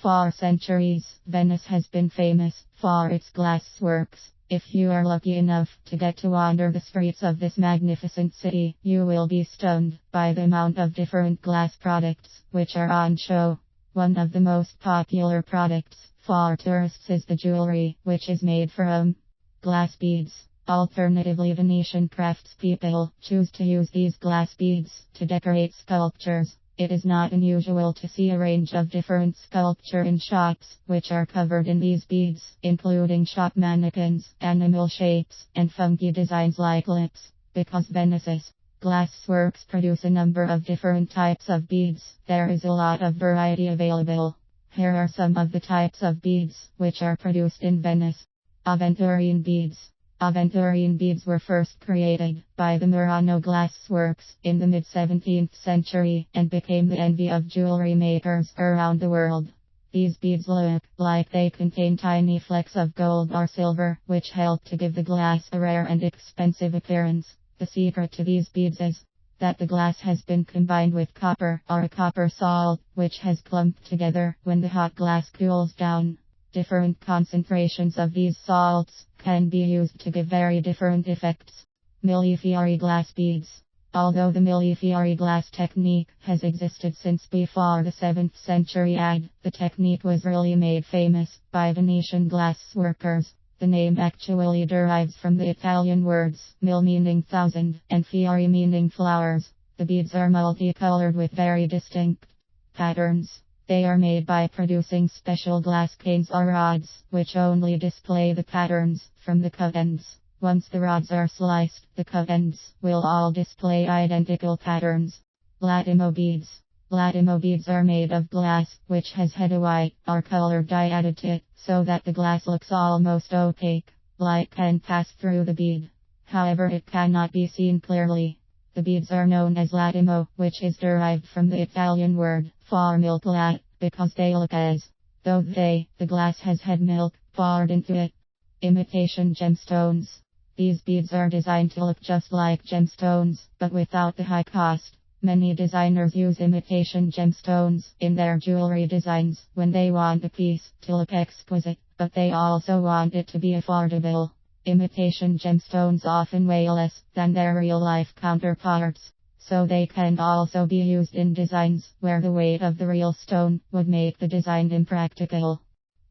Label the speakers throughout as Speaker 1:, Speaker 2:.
Speaker 1: For centuries, Venice has been famous for its glass works. If you are lucky enough to get to wander the streets of this magnificent city, you will be stunned by the amount of different glass products which are on show. One of the most popular products for tourists is the jewelry, which is made from glass beads. Alternatively, Venetian craftspeople choose to use these glass beads to decorate sculptures. It is not unusual to see a range of different sculpture in shops, which are covered in these beads, including shop mannequins, animal shapes, and funky designs like lips. Because Venice's glass works produce a number of different types of beads, there is a lot of variety available. Here are some of the types of beads which are produced in Venice. Aventurine beads. Aventurine beads were first created by the Murano glassworks in the mid-17th century and became the envy of jewelry makers around the world. These beads look like they contain tiny flecks of gold or silver, which help to give the glass a rare and expensive appearance. The secret to these beads is that the glass has been combined with copper or a copper salt, which has clumped together when the hot glass cools down. Different concentrations of these salts can be used to give very different effects. Millefiori glass beads. Although the Millefiori glass technique has existed since before the 7th century AD, the technique was really made famous by Venetian glass workers. The name actually derives from the Italian words mille meaning thousand and fiori meaning flowers. The beads are multicolored with very distinct patterns. They are made by producing special glass canes or rods, which only display the patterns from the cut ends. Once the rods are sliced, the cut ends will all display identical patterns. Latimo beads. Latimo beads are made of glass, which has had a white or colored dye added to it, so that the glass looks almost opaque. Light can pass through the bead. However, it cannot be seen clearly. The beads are known as latimo, which is derived from the Italian word for milk lat, because they look as though the glass has had milk poured into it. Imitation gemstones. These beads are designed to look just like gemstones, but without the high cost. Many designers use imitation gemstones in their jewelry designs when they want a piece to look exquisite, but they also want it to be affordable. Imitation gemstones often weigh less than their real-life counterparts, so they can also be used in designs where the weight of the real stone would make the design impractical.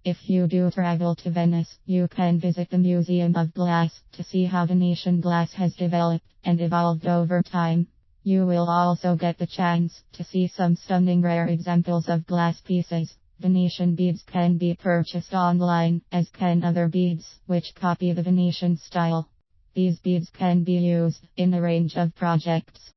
Speaker 1: If you do travel to Venice, you can visit the Museum of Glass to see how Venetian glass has developed and evolved over time. You will also get the chance to see some stunning rare examples of glass pieces. Venetian beads can be purchased online, as can other beads, which copy the Venetian style. These beads can be used in a range of projects.